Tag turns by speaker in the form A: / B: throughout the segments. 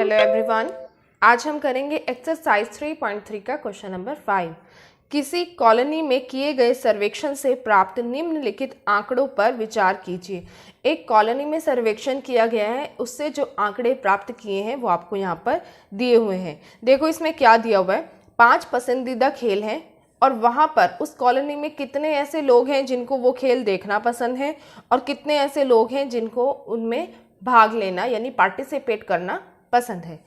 A: Hello everyone. आज हम करेंगे एक्सरसाइज 3.3 का क्वेश्चन नंबर 5। किसी कॉलोनी में किए गए सर्वेक्षण से प्राप्त निम्नलिखित आंकड़ों पर विचार कीजिए। एक कॉलोनी में सर्वेक्षण किया गया है, उससे जो आंकड़े प्राप्त किए हैं वो आपको यहाँ पर दिए हुए हैं। देखो इसमें क्या दिया हुआ है, 5 पसंदीदा खेल हैं और वहाँ पर उस कॉलोनी में कितने ऐसे लोग हैं जिनको वो खेल देखना पसंद है और कितने ऐसे लोग हैं जिनको उनमें भाग लेना यानी पार्टिसिपेट करना पसंद है।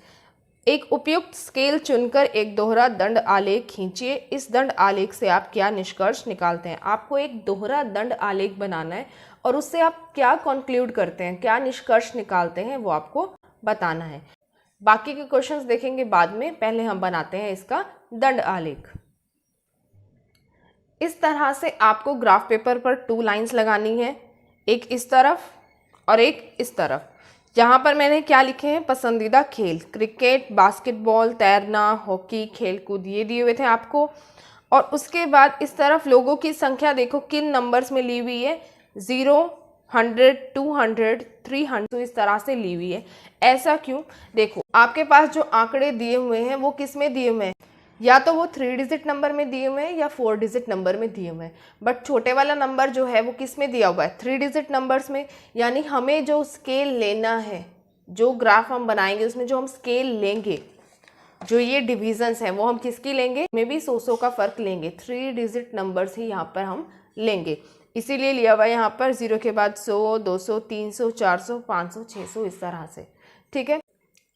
A: एक उपयुक्त स्केल चुनकर एक दोहरा दंड आलेख खींचिए। इस दंड आलेख से आप क्या निष्कर्ष निकालते हैं? आपको एक दोहरा दंड आलेख बनाना है और उससे आप क्या कंक्लूड करते हैं, क्या निष्कर्ष निकालते हैं, वो आपको बताना है। बाकी के क्वेश्चंस देखेंगे बाद में, पहले हम बनाते हैं इसका दंड आलेख। इस तरह से आपको ग्राफ पेपर पर 2 लाइंस लगानी है, एक इस तरफ और एक इस तरफ। जहाँ पर मैंने क्या लिखे हैं, पसंदीदा खेल, क्रिकेट, बास्केटबॉल, तैरना, हॉकी, खेलकूद, ये दिए हुए थे आपको। और उसके बाद इस तरफ लोगों की संख्या देखो किन नंबर्स में ली हुई है, 0, 100, 200, 300, तो इस तरह से ली हुई है। ऐसा क्यों? देखो आपके पास जो आंकड़े दिए हुए हैं वो किस में दिए हुए हैं, या तो वो 3 डिजिट नंबर में दिए हुए हैं या 4 डिजिट नंबर में दिए हुए हैं। बट छोटे वाला नंबर जो है वो किस में दिया हुआ है, 3 डिजिट नंबर्स में। यानी हमें जो स्केल लेना है, जो ग्राफ हम बनाएंगे उसमें जो हम स्केल लेंगे, जो ये डिविजन्स हैं वो हम किसकी लेंगे, में भी 100 का फर्क लेंगे, 3 डिजिट नंबर्स ही यहाँ पर हम लेंगे। इसीलिए लिया हुआ है यहाँ पर 0 के बाद 100, 200, 300, 400, 500, 600, इस तरह से। ठीक है,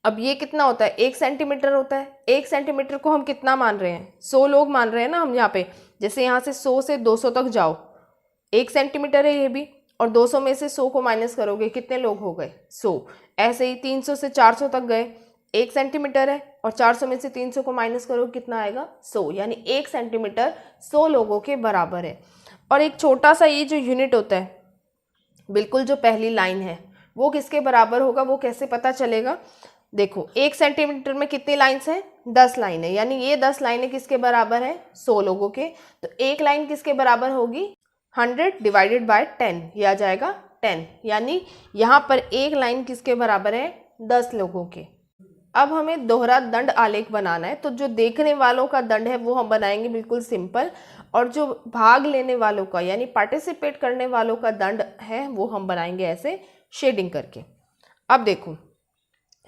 A: अब ये कितना होता है, 1 सेंटीमीटर होता है। 1 सेंटीमीटर को हम कितना मान रहे हैं, 100 लोग मान रहे हैं ना हम यहाँ पे। जैसे यहाँ से 100 से 200 तक जाओ, 1 सेंटीमीटर है ये भी, और 200 में से 100 को माइनस करोगे, कितने लोग हो गए, 100। ऐसे ही 300 से 400 तक गए, 1 सेंटीमीटर है, और 400 में से 300 को माइनस करोगे, कितना आएगा, 100। यानी 1 सेंटीमीटर 100 लोगों के बराबर है। और एक छोटा सा ये जो यूनिट होता है, बिल्कुल जो पहली लाइन है, वो किसके बराबर होगा, वो कैसे पता चलेगा? देखो 1 सेंटीमीटर में कितनी लाइन्स हैं, 10 लाइनें, यानी ये 10 लाइनें किसके बराबर है, 100 लोगों के। तो एक लाइन किसके बराबर होगी, 100 डिवाइडेड बाय 10, ये आ जाएगा 10। यानी यहाँ पर एक लाइन किसके बराबर है, 10 लोगों के। अब हमें दोहरा दंड आलेख बनाना है, तो जो देखने वालों का दंड है वो हम बनाएंगे बिल्कुल सिंपल, और जो भाग लेने वालों का यानी पार्टिसिपेट करने वालों का दंड है वो हम बनाएंगे ऐसे शेडिंग करके। अब देखो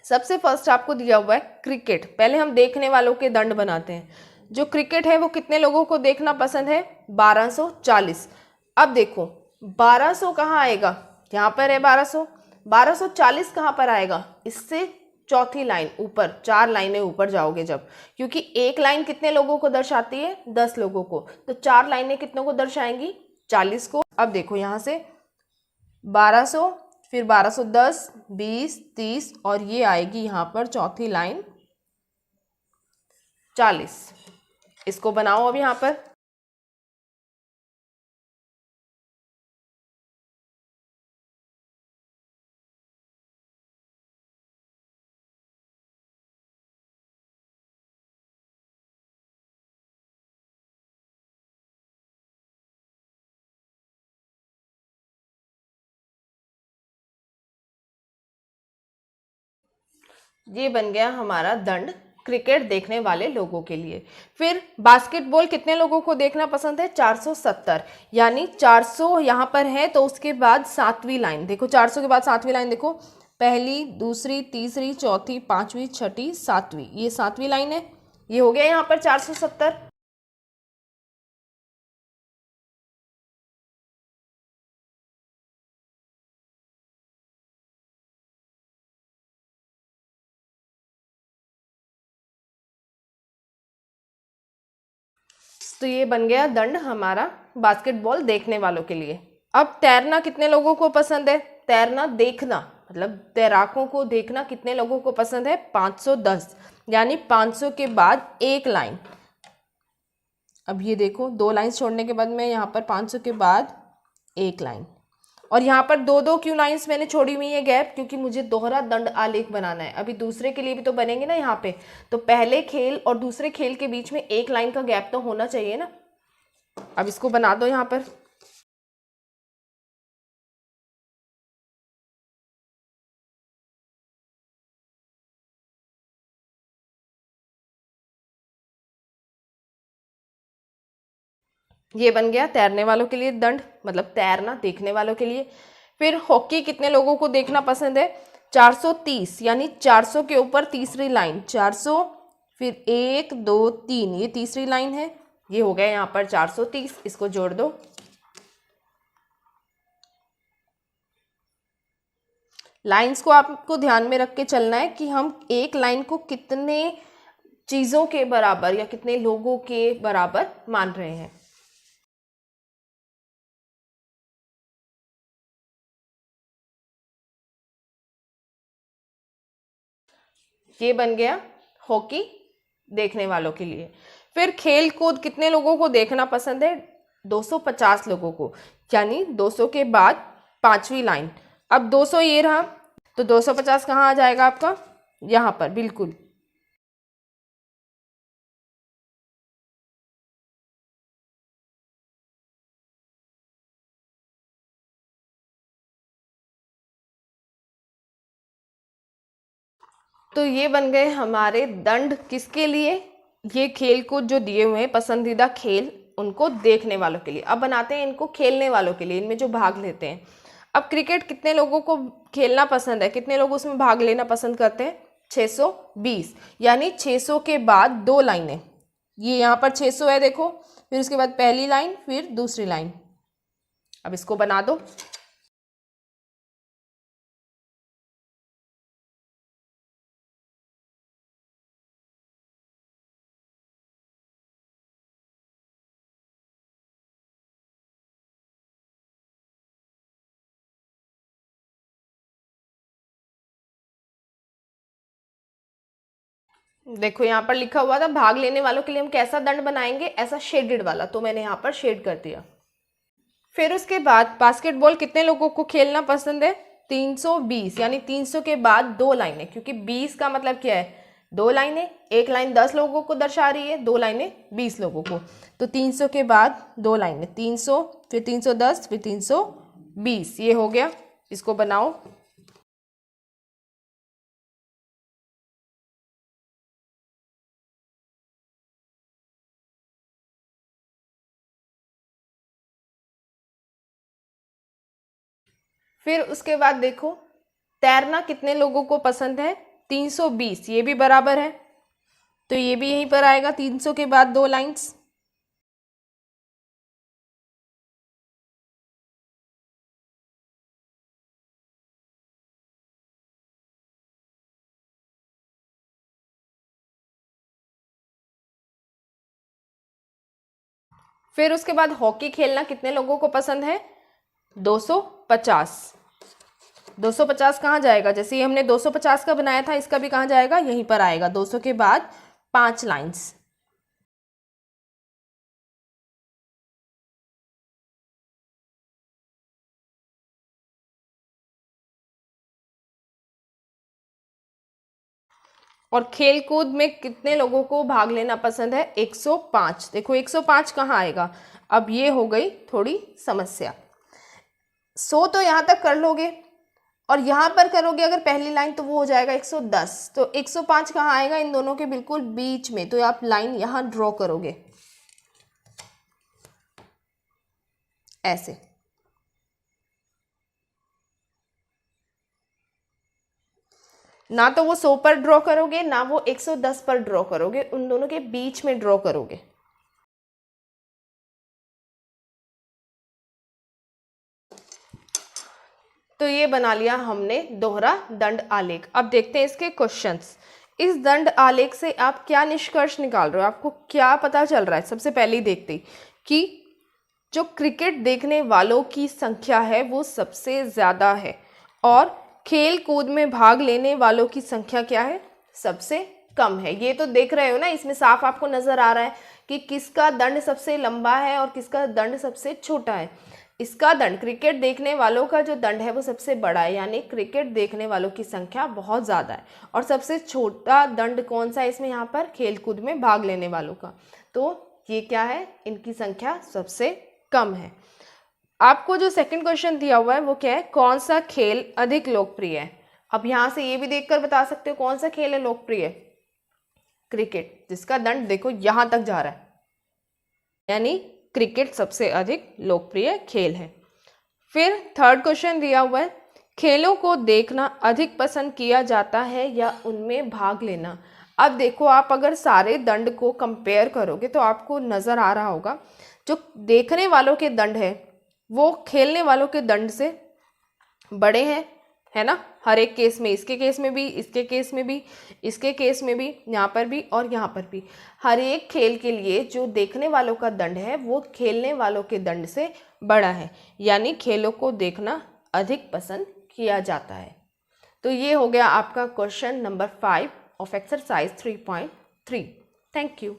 A: सबसे फर्स्ट आपको दिया हुआ है क्रिकेट। पहले हम देखने वालों के दंड बनाते हैं। जो क्रिकेट है वो कितने लोगों को देखना पसंद है, 1240। अब देखो 1200 कहाँ आएगा, यहाँ पर है 1200, 1240 कहाँ पर आएगा, इससे चौथी लाइन ऊपर, 4 लाइनें ऊपर जाओगे जब, क्योंकि एक लाइन कितने लोगों को दर्शाती है, 10 लोगों को, तो 4 लाइनें कितनों को दर्शाएंगी, 40 को। अब देखो यहाँ से 1200, फिर 1210, 20, 30, और ये आएगी यहाँ पर चौथी लाइन 40। इसको बनाओ अब यहाँ पर। ये बन गया हमारा दंड क्रिकेट देखने वाले लोगों के लिए। फिर बास्केटबॉल कितने लोगों को देखना पसंद है, 470। यानी 400 यहाँ पर है, तो उसके बाद 7वीं लाइन देखो, 400 के बाद 7वीं लाइन देखो, पहली, दूसरी, तीसरी, चौथी, 5वीं, 6ठी, 7वीं, ये 7वीं लाइन है। ये हो गया यहाँ पर 470। तो ये बन गया दंड हमारा बास्केटबॉल देखने वालों के लिए। अब तैरना कितने लोगों को पसंद है, तैरना देखना मतलब तैराकों को देखना कितने लोगों को पसंद है, 510। यानी 500 के बाद एक लाइन। अब ये देखो 2 लाइन छोड़ने के बाद में यहाँ पर 500 के बाद एक लाइन, और यहाँ पर 2-2 क्यों लाइंस मैंने छोड़ी हुई है गैप, क्योंकि मुझे दोहरा दंड आलेख बनाना है। अभी दूसरे के लिए भी तो बनेंगे ना यहाँ पे, तो पहले खेल और दूसरे खेल के बीच में एक लाइन का गैप तो होना चाहिए ना। अब इसको बना दो यहाँ पर। ये बन गया तैरने वालों के लिए दंड, मतलब तैरना देखने वालों के लिए। फिर हॉकी कितने लोगों को देखना पसंद है? 430, यानी 400 के ऊपर तीसरी लाइन 400, फिर 1 2 3, ये तीसरी लाइन है, ये हो गया यहाँ पर 430, इसको जोड़ दो। लाइंस को आपको ध्यान में रख के चलना है कि हम एक लाइन को कितने चीज़ों के बराबर या कितने लोगों के बराबर मान रहे हैं। ये बन गया हॉकी देखने वालों के लिए। फिर खेल कूद कितने लोगों को देखना पसंद है? 250 लोगों को, यानी 200 के बाद पांचवी लाइन। अब 200 ये रहा, तो 250 कहाँ आ जाएगा आपका? यहाँ पर बिल्कुल। तो ये बन गए हमारे दंड किसके लिए? ये खेल कूद जो दिए हुए हैं पसंदीदा खेल, उनको देखने वालों के लिए। अब बनाते हैं इनको खेलने वालों के लिए, इनमें जो भाग लेते हैं। अब क्रिकेट कितने लोगों को खेलना पसंद है, कितने लोग उसमें भाग लेना पसंद करते हैं? 620, यानी 600 के बाद दो लाइनें। ये यहाँ पर 600 है देखो, फिर उसके बाद पहली लाइन, फिर दूसरी लाइन। अब इसको बना दो। देखो यहाँ पर लिखा हुआ था भाग लेने वालों के लिए हम कैसा दंड बनाएंगे, ऐसा शेडेड वाला, तो मैंने यहाँ पर शेड कर दिया। फिर उसके बाद बास्केटबॉल कितने लोगों को खेलना पसंद है? 320, यानी 300 के बाद दो लाइनें, क्योंकि 20 का मतलब क्या है? दो लाइनें। एक लाइन 10 लोगों को दर्शा रही है, दो लाइनें 20 लोगों को। तो 300 के बाद दो लाइनें, 300, फिर 310, फिर 320, ये हो गया। इसको बनाओ। फिर उसके बाद देखो तैरना कितने लोगों को पसंद है? 320, ये भी बराबर है, तो ये भी यहीं पर आएगा 300 के बाद दो लाइंस। फिर उसके बाद हॉकी खेलना कितने लोगों को पसंद है? 250। 250 कहाँ जाएगा? जैसे ये हमने 250 का बनाया था, इसका भी कहाँ जाएगा? यहीं पर आएगा, 200 के बाद 5 लाइंस। और खेल कूद में कितने लोगों को भाग लेना पसंद है? 105। देखो 105 कहाँ आएगा? अब ये हो गई थोड़ी समस्या। 100 तो यहाँ तक कर लोगे, और यहाँ पर करोगे अगर पहली लाइन, तो वो हो जाएगा 110। तो 105 कहाँ आएगा? इन दोनों के बिल्कुल बीच में। तो आप लाइन यहाँ ड्रॉ करोगे ऐसे। ना तो वो 100 पर ड्रॉ करोगे, ना वो 110 पर ड्रॉ करोगे, उन दोनों के बीच में ड्रॉ करोगे। तो ये बना लिया हमने दोहरा दंड आलेख। अब देखते हैं इसके क्वेश्चंस। इस दंड आलेख से आप क्या निष्कर्ष निकाल रहे हो, आपको क्या पता चल रहा है? सबसे पहले ही देखते कि जो क्रिकेट देखने वालों की संख्या है वो सबसे ज़्यादा है, और खेल कूद में भाग लेने वालों की संख्या क्या है? सबसे कम है। ये तो देख रहे हो ना, इसमें साफ आपको नजर आ रहा है कि किसका दंड सबसे लंबा है और किसका दंड सबसे छोटा है। इसका दंड, क्रिकेट देखने वालों का जो दंड है वो सबसे बड़ा है, यानी क्रिकेट देखने वालों की संख्या बहुत ज़्यादा है। और सबसे छोटा दंड कौन सा है इसमें? यहाँ पर खेलकूद में भाग लेने वालों का। तो ये क्या है? इनकी संख्या सबसे कम है। आपको जो सेकंड क्वेश्चन दिया हुआ है वो क्या है? कौन सा खेल अधिक लोकप्रिय है? अब यहाँ से ये भी देखकर बता सकते हो कौन सा खेल है लोकप्रिय। क्रिकेट, जिसका दंड देखो यहाँ तक जा रहा है, यानी क्रिकेट सबसे अधिक लोकप्रिय खेल है। फिर थर्ड क्वेश्चन दिया हुआ है, खेलों को देखना अधिक पसंद किया जाता है या उनमें भाग लेना। अब देखो, आप अगर सारे दंड को कंपेयर करोगे तो आपको नज़र आ रहा होगा जो देखने वालों के दंड है वो खेलने वालों के दंड से बड़े हैं, है ना। हर एक केस में, इसके केस में भी, इसके केस में भी, इसके केस में भी, यहाँ पर भी और यहाँ पर भी, हर एक खेल के लिए जो देखने वालों का दंड है वो खेलने वालों के दंड से बड़ा है, यानी खेलों को देखना अधिक पसंद किया जाता है। तो ये हो गया आपका question number 5 of exercise 3.3। Thank you.